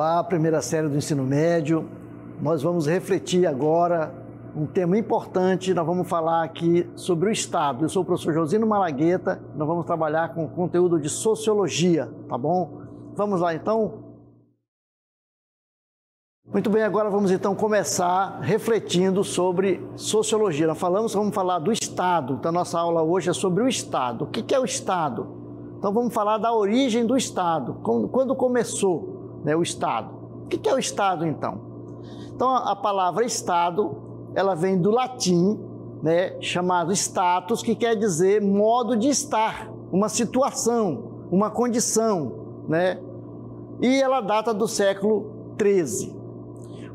Olá, primeira série do ensino médio. Nós vamos refletir agora um tema importante. Nós vamos falar aqui sobre o Estado. Eu sou o professor Josino Malagueta. Nós vamos trabalhar com conteúdo de sociologia, tá bom? Vamos lá, então? Muito bem, agora vamos então começar refletindo sobre sociologia. Nós vamos falar do Estado. Então, a nossa aula hoje é sobre o Estado. O que é o Estado? Então, vamos falar da origem do Estado. Quando começou, né, o Estado? O que é o Estado, então? Então, a palavra Estado, ela vem do latim, né, chamado status, que quer dizer modo de estar, uma situação, uma condição, né? E ela data do século XIII.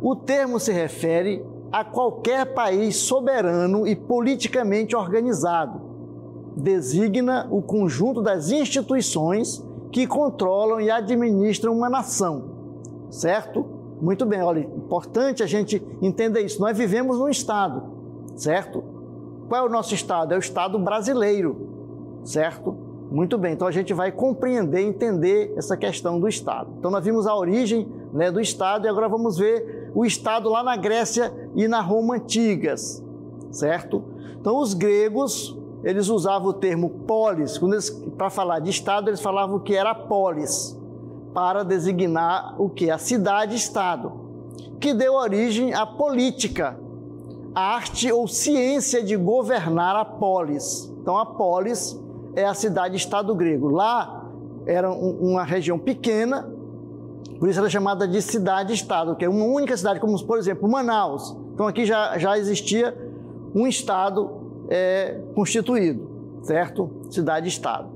O termo se refere a qualquer país soberano e politicamente organizado. Designa o conjunto das instituições que controlam e administram uma nação, certo? Muito bem, olha, importante a gente entender isso. Nós vivemos num Estado, certo? Qual é o nosso Estado? É o Estado brasileiro, certo? Muito bem, então a gente vai compreender, entender essa questão do Estado. Então nós vimos a origem, né, do Estado e agora vamos ver o Estado lá na Grécia e na Roma antigas, certo? Então os gregos, eles usavam o termo polis, para falar de Estado eles falavam que era polis, para designar o que? A cidade-estado, que deu origem à política, arte ou ciência de governar a polis. Então a polis é a cidade-estado grego. Lá era uma região pequena, por isso era chamada de cidade-estado, que é uma única cidade, como por exemplo Manaus. Então aqui já existia um estado constituído, certo? Cidade-estado.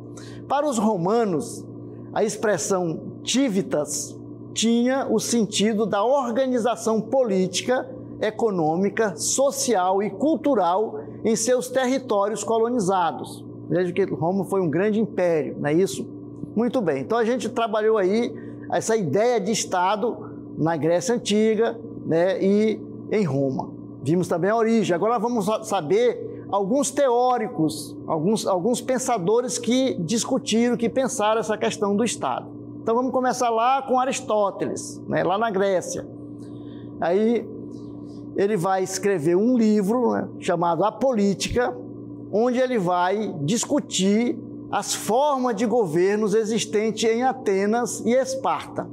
Para os romanos, a expressão civitas tinha o sentido da organização política, econômica, social e cultural em seus territórios colonizados. Veja que Roma foi um grande império, não é isso? Muito bem, então a gente trabalhou aí essa ideia de Estado na Grécia Antiga, né, e em Roma. Vimos também a origem. Agora vamos saber alguns teóricos, alguns pensadores que discutiram, que pensaram essa questão do Estado. Então vamos começar lá com Aristóteles, né, lá na Grécia. Aí ele vai escrever um livro, né, chamado A Política, onde ele vai discutir as formas de governos existentes em Atenas e Esparta.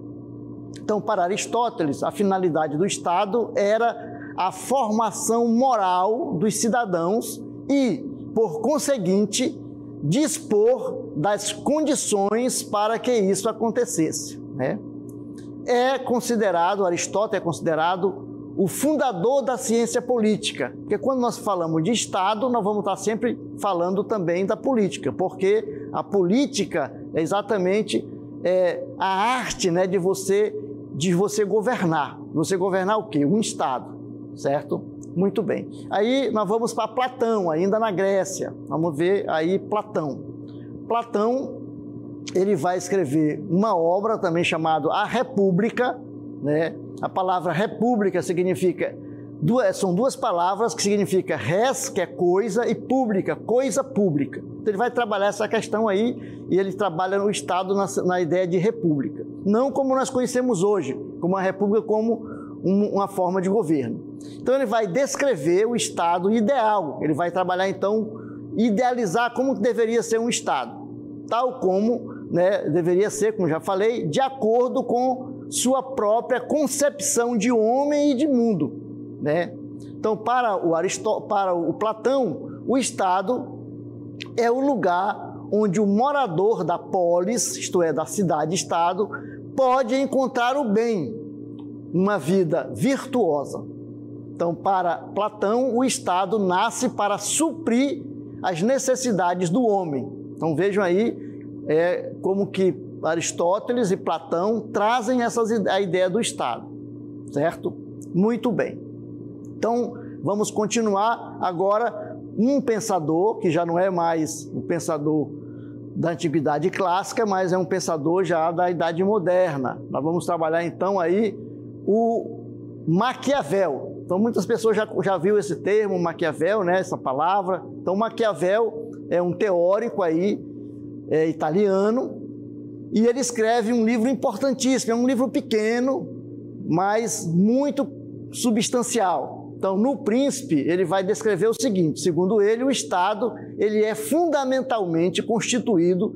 Então, para Aristóteles, a finalidade do Estado era a formação moral dos cidadãos e, por conseguinte, dispor das condições para que isso acontecesse, né? Aristóteles é considerado o fundador da ciência política, porque quando nós falamos de Estado, nós vamos estar sempre falando também da política, porque a política é exatamente a arte, né, de você governar. Você governar o quê? Um Estado, certo? Muito bem. Aí nós vamos para Platão, ainda na Grécia. Vamos ver aí Platão. Platão, ele vai escrever uma obra também chamada A República, né? A palavra república significa, são duas palavras que significam res, que é coisa, e pública, coisa pública. Então ele vai trabalhar essa questão aí, e ele trabalha no Estado na ideia de república. Não como nós conhecemos hoje, como a república como uma forma de governo. Então ele vai descrever o Estado ideal, ele vai trabalhar então, idealizar como deveria ser um Estado, tal como, né, deveria ser, como já falei, de acordo com sua própria concepção de homem e de mundo, né? Então, para o Platão, o Estado é o lugar onde o morador da polis, isto é, da cidade-estado, pode encontrar o bem, uma vida virtuosa. Então, para Platão, o Estado nasce para suprir as necessidades do homem. Então, vejam aí como que Aristóteles e Platão trazem a ideia do Estado, certo? Muito bem. Então, vamos continuar agora um pensador, que já não é mais um pensador da Antiguidade Clássica, mas é um pensador já da Idade Moderna. Nós vamos trabalhar então aí o Maquiavel. Então, muitas pessoas já viram esse termo, Maquiavel, né, essa palavra. Então, Maquiavel é um teórico aí italiano, e ele escreve um livro importantíssimo, é um livro pequeno, mas muito substancial. Então, no Príncipe, ele vai descrever o seguinte: segundo ele, o Estado ele é fundamentalmente constituído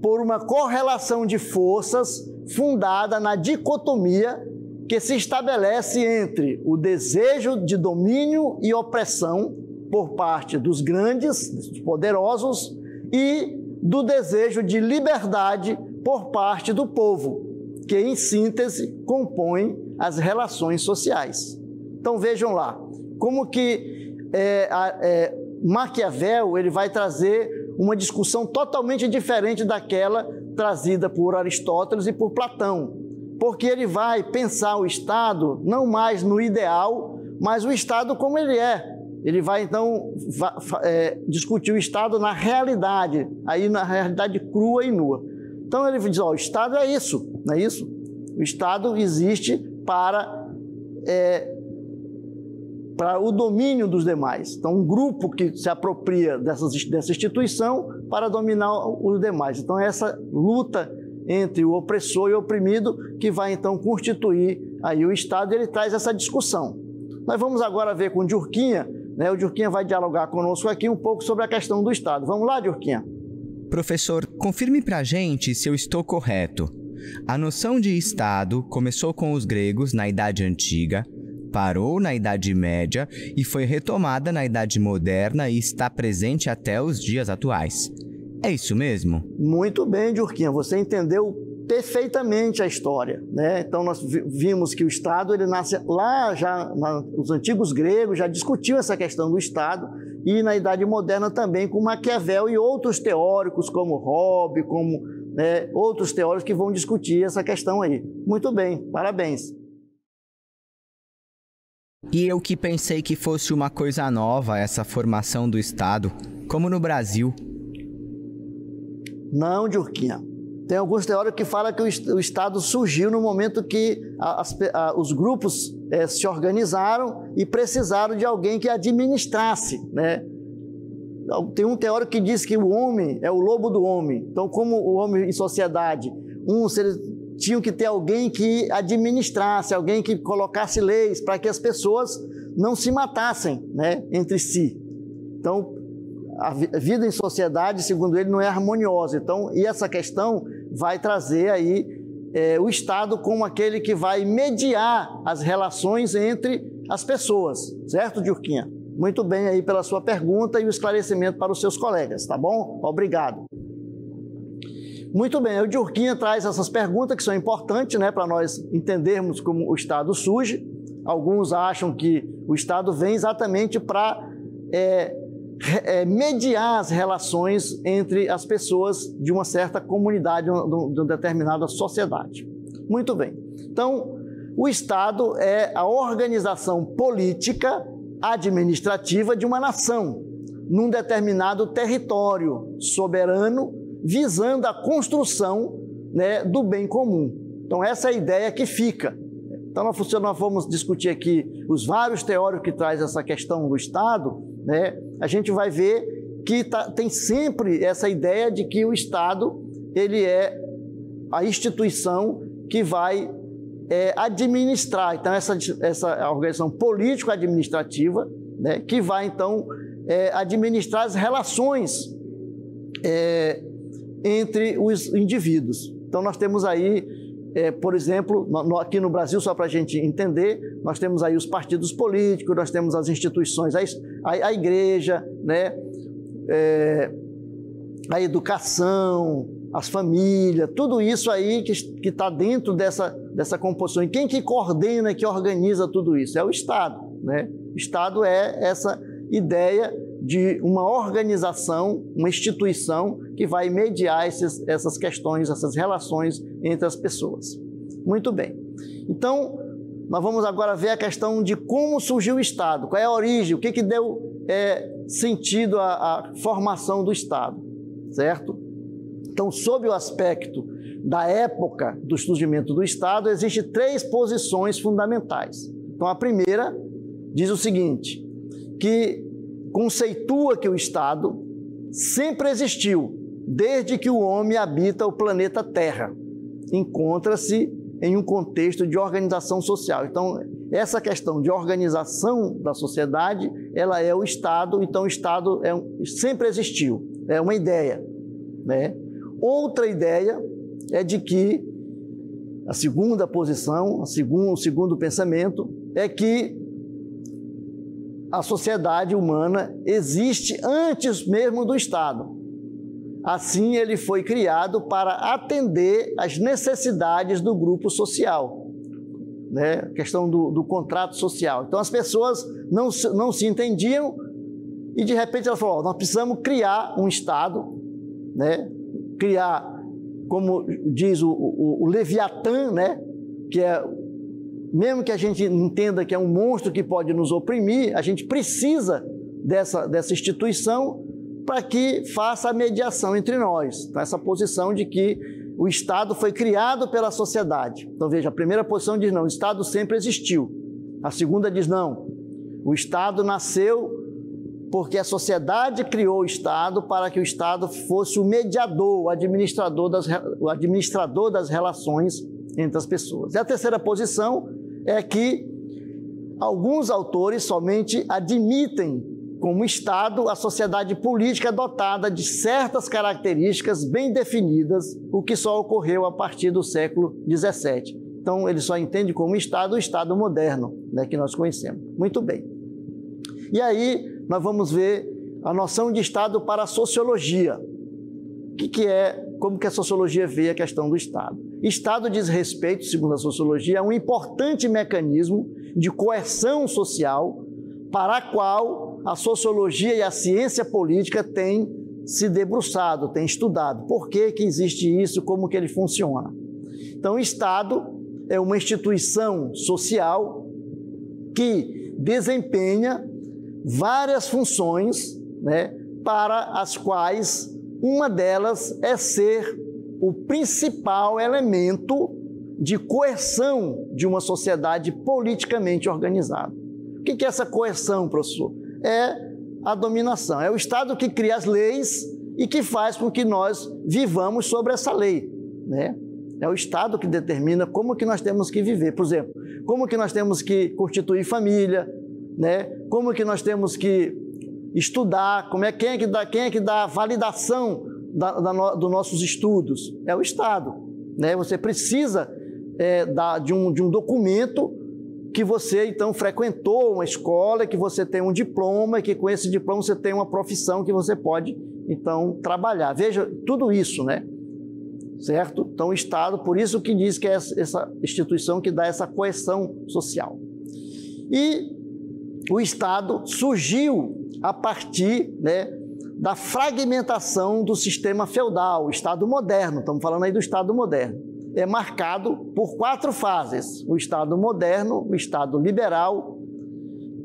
por uma correlação de forças fundada na dicotomia que se estabelece entre o desejo de domínio e opressão por parte dos grandes, dos poderosos, e do desejo de liberdade por parte do povo, que, em síntese, compõe as relações sociais. Então, vejam lá, como que Maquiavel ele vai trazer uma discussão totalmente diferente daquela trazida por Aristóteles e por Platão, porque ele vai pensar o Estado não mais no ideal, mas o Estado como ele é. Ele vai, então, discutir o Estado na realidade, aí na realidade crua e nua. Então, ele diz, ó, o Estado é isso, não é isso? O Estado existe para o domínio dos demais. Então, um grupo que se apropria dessa instituição para dominar os demais. Então, essa luta entre o opressor e o oprimido que vai, então, constituir aí o Estado, e ele traz essa discussão. Nós vamos agora ver com o Durkheim, né? O Durkheim vai dialogar conosco aqui um pouco sobre a questão do Estado. Vamos lá, Durkheim? Professor, confirme para a gente se eu estou correto. A noção de Estado começou com os gregos na Idade Antiga, parou na Idade Média e foi retomada na Idade Moderna e está presente até os dias atuais. É isso mesmo? Muito bem, Durkheim, você entendeu perfeitamente a história, né? Então, nós vimos que o Estado, ele nasce lá já, os antigos gregos já discutiam essa questão do Estado, e na Idade Moderna também com Maquiavel e outros teóricos como Hobbes, como outros teóricos que vão discutir essa questão aí. Muito bem, parabéns. E eu que pensei que fosse uma coisa nova essa formação do Estado, como no Brasil. Não, Durkheim. Tem alguns teóricos que falam que o Estado surgiu no momento que os grupos se organizaram e precisaram de alguém que administrasse, né? Tem um teórico que diz que o homem é o lobo do homem. Então, como o homem em sociedade, eles tinham que ter alguém que administrasse, alguém que colocasse leis para que as pessoas não se matassem, né, entre si. Então, a vida em sociedade, segundo ele, não é harmoniosa. Então, e essa questão vai trazer aí o Estado como aquele que vai mediar as relações entre as pessoas, certo, Durkheim? Muito bem aí pela sua pergunta e o esclarecimento para os seus colegas, tá bom? Obrigado. Muito bem, o Durkheim traz essas perguntas que são importantes, né, para nós entendermos como o Estado surge. Alguns acham que o Estado vem exatamente para mediar as relações entre as pessoas de uma certa comunidade, de uma determinada sociedade. Muito bem. Então, o Estado é a organização política administrativa de uma nação, num determinado território soberano, visando a construção, né, do bem comum. Então, essa é a ideia que fica. Então, nós vamos discutir aqui os vários teóricos que trazem essa questão do Estado, né? A gente vai ver que tem sempre essa ideia de que o Estado ele é a instituição que vai administrar. Então, essa organização político-administrativa, né, que vai, então, administrar as relações entre os indivíduos. Então, nós temos aí, por exemplo, aqui no Brasil, só para a gente entender, nós temos aí os partidos políticos, nós temos as instituições, a igreja, né, a educação, as famílias, tudo isso aí que está dentro dessa composição. E quem que coordena, que organiza tudo isso? É o Estado, né? O Estado é essa ideia de uma organização, uma instituição que vai mediar essas questões, essas relações entre as pessoas. Muito bem. Então, nós vamos agora ver a questão de como surgiu o Estado, qual é a origem, o que deu sentido à formação do Estado, certo? Então, sob o aspecto da época do surgimento do Estado, existem 3 posições fundamentais. Então, a primeira diz o seguinte, que conceitua que o Estado sempre existiu, desde que o homem habita o planeta Terra. Encontra-se em um contexto de organização social. Então, essa questão de organização da sociedade, ela é o Estado, então o Estado sempre existiu, é uma ideia, né? Outra ideia é de que a segunda posição, o segundo pensamento, é que a sociedade humana existe antes mesmo do Estado. Assim, ele foi criado para atender às necessidades do grupo social, né? A questão do contrato social. Então, as pessoas não se entendiam e, de repente, elas falaram, nós precisamos criar um Estado, né? Criar, como diz o Leviatã, né? Que é, mesmo que a gente entenda que é um monstro que pode nos oprimir, a gente precisa dessa instituição para que faça a mediação entre nós. Então, essa posição de que o Estado foi criado pela sociedade. Então, veja, a primeira posição diz não, o Estado sempre existiu. A segunda diz não, o Estado nasceu porque a sociedade criou o Estado para que o Estado fosse o mediador, o administrador das relações entre as pessoas. E a terceira posição é que alguns autores somente admitem como Estado a sociedade política dotada de certas características bem definidas, o que só ocorreu a partir do século XVII. Então, ele só entende como Estado o Estado moderno, né, que nós conhecemos. Muito bem. E aí, nós vamos ver a noção de Estado para a sociologia. Como que a sociologia vê a questão do Estado? Estado diz respeito, segundo a sociologia, a um importante mecanismo de coerção social para a qual a sociologia e a ciência política têm se debruçado, têm estudado. Por que existe isso, como que ele funciona? Então, o Estado é uma instituição social que desempenha várias funções, né, para as quais uma delas é ser o principal elemento de coerção de uma sociedade politicamente organizada. O que é essa coerção, professor? É a dominação. É o Estado que cria as leis e que faz com que nós vivamos sobre essa lei, né? É o Estado que determina como que nós temos que viver. Por exemplo, como que nós temos que constituir família, né? Como que nós temos que estudar, quem é que dá a validação dos nossos estudos? É o Estado, né? Você precisa de um documento que você, então, frequentou uma escola, que você tem um diploma, e que com esse diploma você tem uma profissão que você pode, então, trabalhar. Veja, tudo isso, né? Certo? Então, o Estado, por isso que diz que é essa instituição que dá essa coesão social. E o Estado surgiu a partir, né, da fragmentação do sistema feudal, o Estado moderno, estamos falando aí do Estado moderno. É marcado por 4 fases: o Estado moderno, o Estado liberal,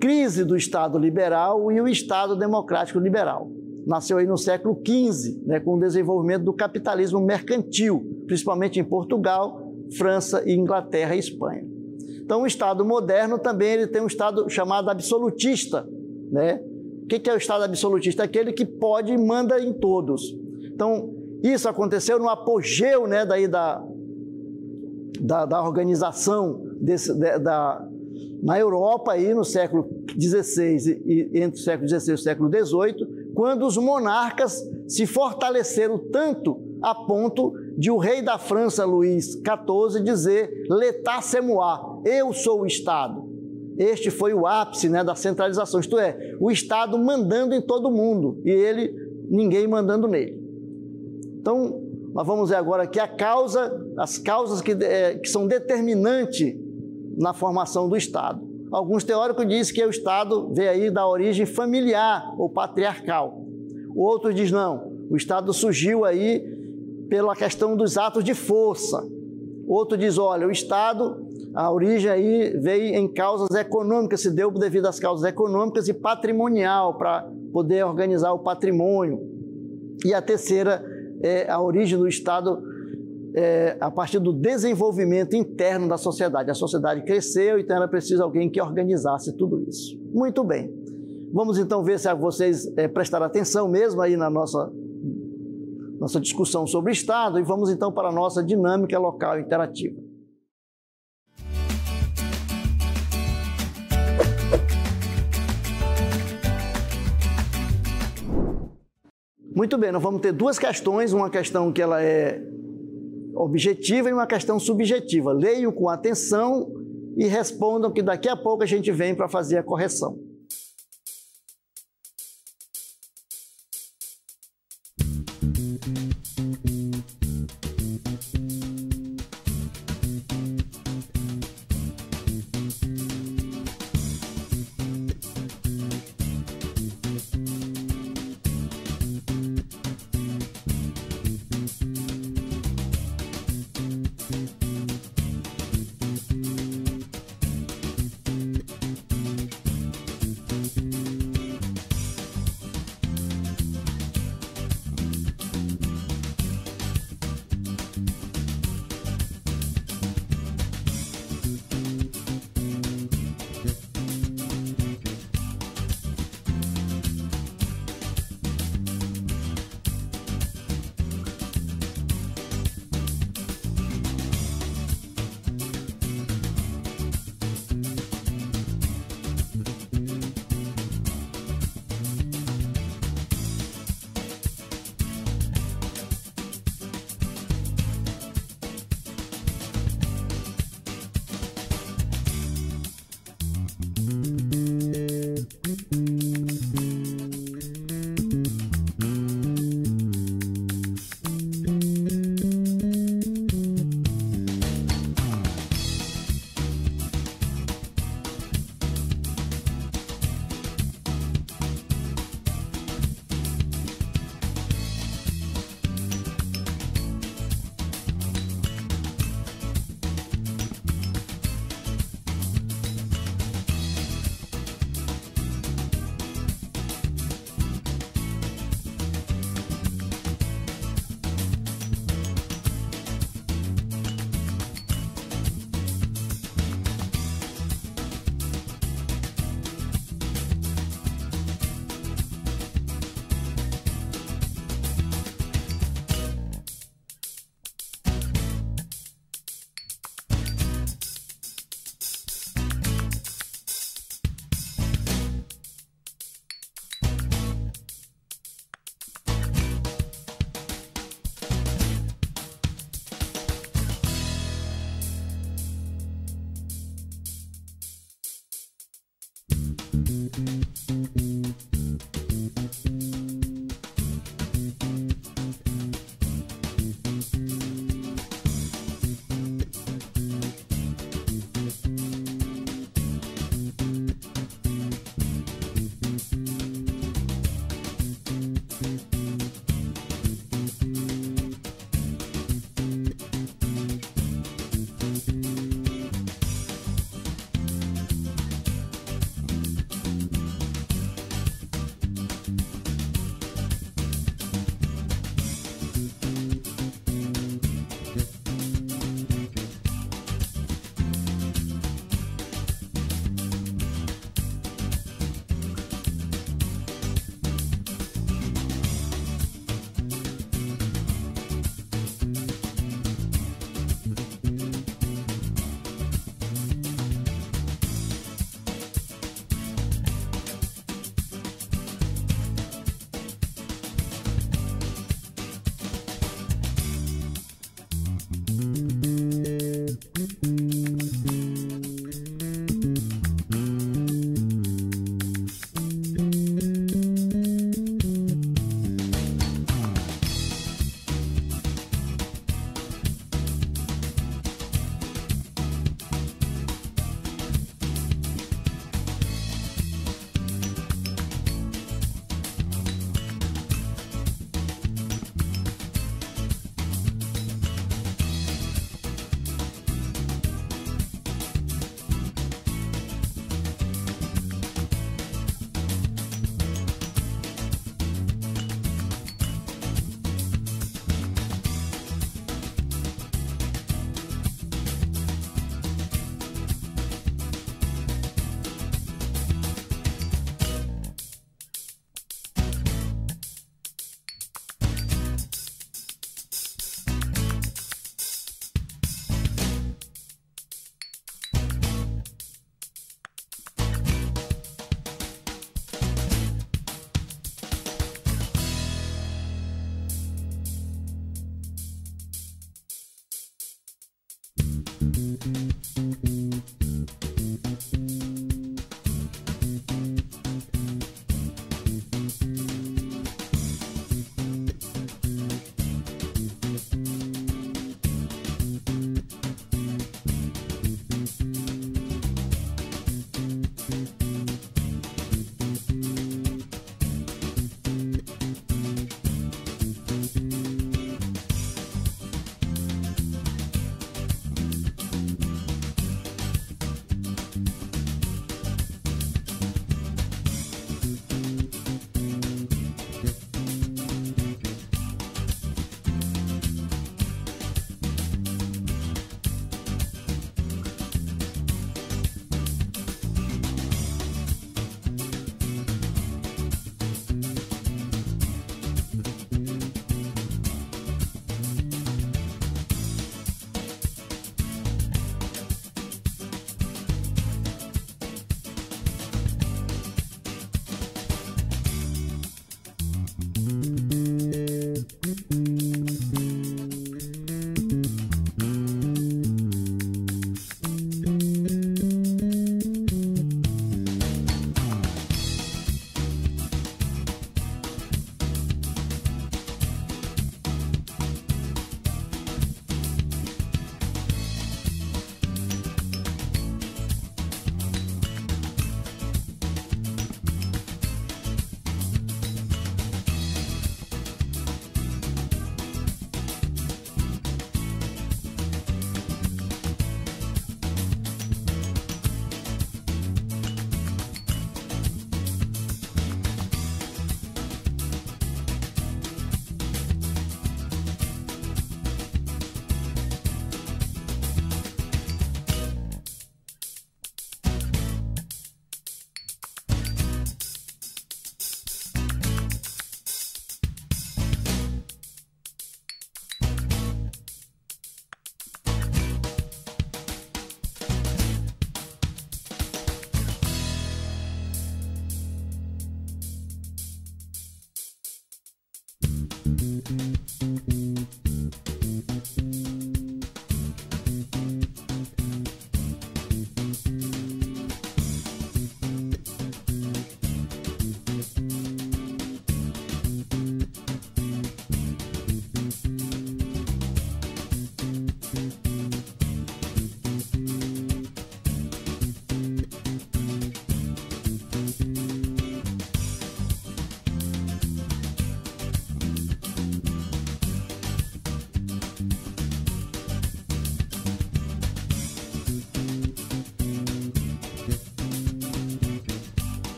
crise do Estado liberal e o Estado democrático liberal. Nasceu aí no século XV, né, com o desenvolvimento do capitalismo mercantil, principalmente em Portugal, França, Inglaterra e Espanha. Então, o Estado moderno também ele tem um Estado chamado absolutista, né? O que é o Estado absolutista? Aquele que pode e manda em todos. Então, isso aconteceu no apogeu, né, da organização na Europa aí no século XVI e entre o século XVI e o século XVIII, quando os monarcas se fortaleceram tanto a ponto de o rei da França, Luís XIV, dizer «L'état c'est moi», eu sou o Estado. Este foi o ápice, né, da centralização, isto é, o Estado mandando em todo mundo e ninguém mandando nele. Então, nós vamos ver agora aqui as causas que são determinantes na formação do Estado. Alguns teóricos dizem que o Estado veio aí da origem familiar ou patriarcal. Outros dizem não, o Estado surgiu aí pela questão dos atos de força. Outro diz, olha, o Estado, a origem aí veio em causas econômicas, se deu devido às causas econômicas e patrimonial, para poder organizar o patrimônio. E a terceira a origem do Estado a partir do desenvolvimento interno da sociedade. A sociedade cresceu, então ela precisa de alguém que organizasse tudo isso. Muito bem. Vamos então ver se vocês prestaram atenção mesmo aí no nossa discussão sobre Estado e vamos então para a nossa dinâmica local interativa. Muito bem, nós vamos ter duas questões, uma questão que ela é objetiva e uma questão subjetiva. Leiam com atenção e respondam que daqui a pouco a gente vem para fazer a correção.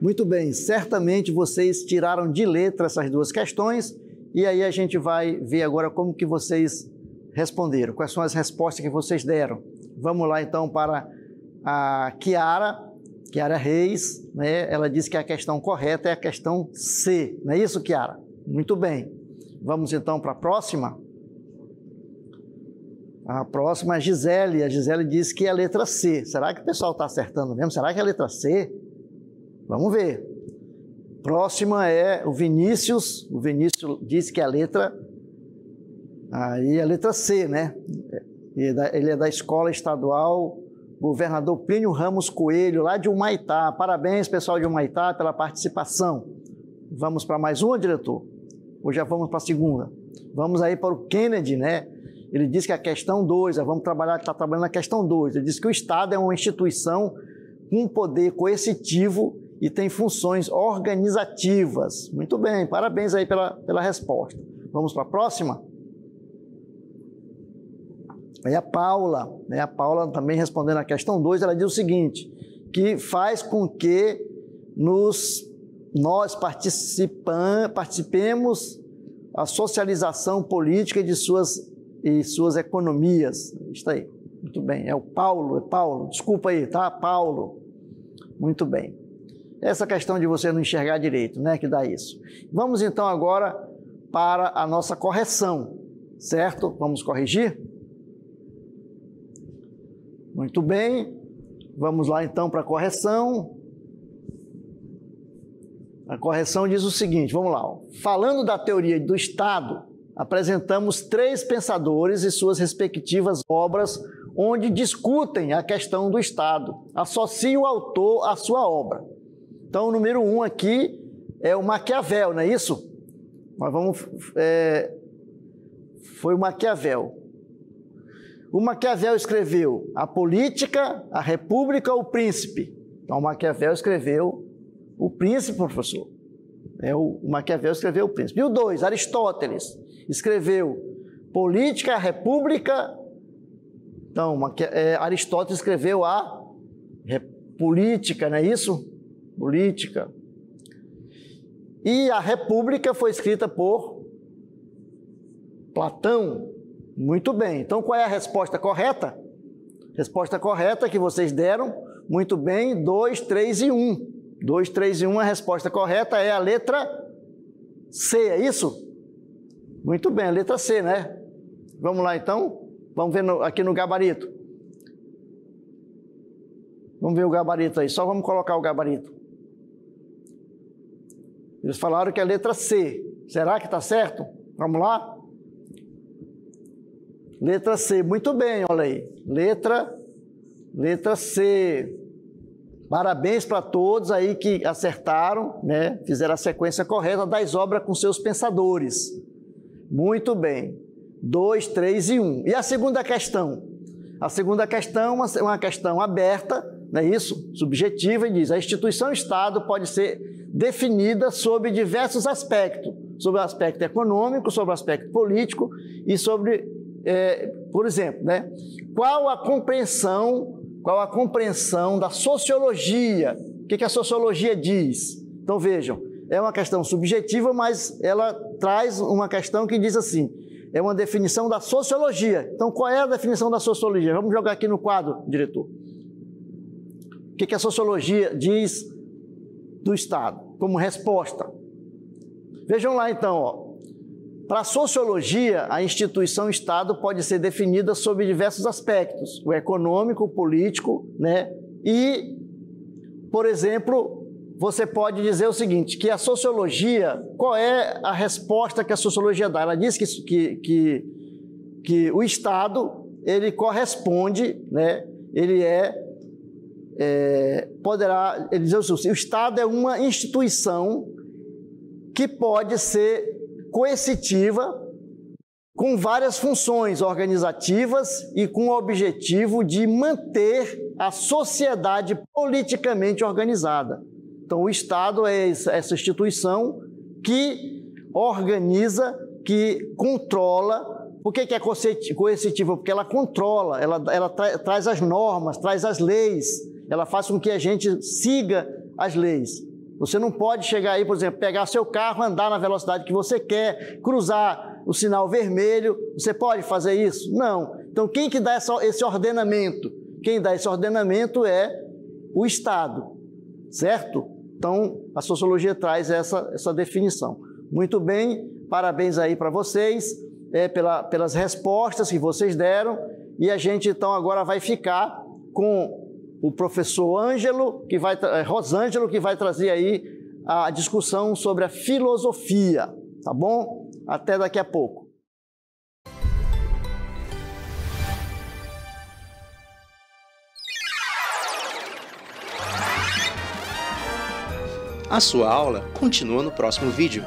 Muito bem, certamente vocês tiraram de letra essas duas questões e aí a gente vai ver agora como que vocês responderam, quais são as respostas que vocês deram. Vamos lá então para a Kiara Reis, né? Ela disse que a questão correta é a questão C, não é isso, Kiara? Muito bem. Vamos então para a próxima. A próxima é a Gisele. A Gisele disse que é a letra C. Será que o pessoal está acertando mesmo? Será que é a letra C? Vamos ver. Próxima é o Vinícius. O Vinícius disse que é a letra... Aí a letra C, né? Ele é da Escola Estadual Governador Plínio Ramos Coelho, lá de Humaitá. Parabéns, pessoal de Humaitá, pela participação. Vamos para mais uma, diretor? Ou já vamos para a segunda? Vamos aí para o Kennedy, né? Ele disse que a questão 2, vamos trabalhar, está trabalhando na questão 2. Ele disse que o Estado é uma instituição com poder coercitivo e tem funções organizativas. Muito bem, parabéns aí pela resposta. Vamos para a próxima? Aí a Paula, né? A Paula também respondendo a questão 2, ela diz o seguinte, que faz com que nós participemos da socialização política de suas economias. Isso aí, muito bem. É Paulo, desculpa aí, tá? Paulo. Muito bem. Essa questão de você não enxergar direito, né, que dá isso. Vamos então agora para a nossa correção, certo? Vamos corrigir? Muito bem. Vamos lá então para a correção. A correção diz o seguinte, vamos lá. Ó. Falando da teoria do Estado, apresentamos 3 pensadores e suas respectivas obras onde discutem a questão do Estado. Associe o autor à sua obra. Então, o número 1 aqui é o Maquiavel, não é isso? Mas foi o Maquiavel. O Maquiavel escreveu A Política, a República, o Príncipe. Então, o Maquiavel escreveu o Príncipe, professor. O Maquiavel escreveu o Príncipe. E o 2, Aristóteles, escreveu Política, a República. Então, Aristóteles escreveu a Política, não é isso? Política. E a República foi escrita por Platão. Muito bem. Então, qual é a resposta correta? Resposta correta que vocês deram. Muito bem. 2, 3 e 1. 2, 3 e 1. A resposta correta é a letra C, é isso? Muito bem, a letra C, né? Vamos lá, então. Vamos ver aqui no gabarito. Vamos ver o gabarito aí. Só vamos colocar o gabarito. Eles falaram que é a letra C. Será que está certo? Vamos lá? Letra C. Muito bem, olha aí. Letra C. Parabéns para todos aí que acertaram, né? Fizeram a sequência correta das obras com seus pensadores. Muito bem. 2, 3 e 1. E a segunda questão? A segunda questão é uma questão aberta, não é isso? Subjetiva, e diz: a instituição Estado pode ser definida sob diversos aspectos, sobre o aspecto econômico, sobre o aspecto político e sobre, por exemplo, né? Qual a compreensão da sociologia? O que a sociologia diz? Então vejam, é uma questão subjetiva, mas ela traz uma questão que diz assim: é uma definição da sociologia. Então, qual é a definição da sociologia? Vamos jogar aqui no quadro, diretor. O que a sociologia diz do Estado como resposta? Vejam lá, então, ó. Para a sociologia, a instituição Estado pode ser definida sob diversos aspectos, o econômico, o político, né? E, por exemplo, você pode dizer o seguinte, que a sociologia, qual é a resposta que a sociologia dá? Ela diz que o Estado, ele corresponde, né? Ele ele diz assim, o Estado é uma instituição que pode ser coercitiva, com várias funções organizativas e com o objetivo de manter a sociedade politicamente organizada. Então, o Estado é essa instituição que organiza, que controla. Por que é coercitiva? Porque ela controla, ela traz as normas, traz as leis, ela faz com que a gente siga as leis. Você não pode chegar aí, por exemplo, pegar seu carro, andar na velocidade que você quer, cruzar o sinal vermelho. Você pode fazer isso? Não. Então, quem que dá esse ordenamento? Quem dá esse ordenamento é o Estado, certo? Então, a sociologia traz essa definição. Muito bem, parabéns aí para vocês pelas respostas que vocês deram. E a gente, então, agora vai ficar com o professor Rosângelo, que vai trazer aí a discussão sobre a filosofia, tá bom? Até daqui a pouco. A sua aula continua no próximo vídeo.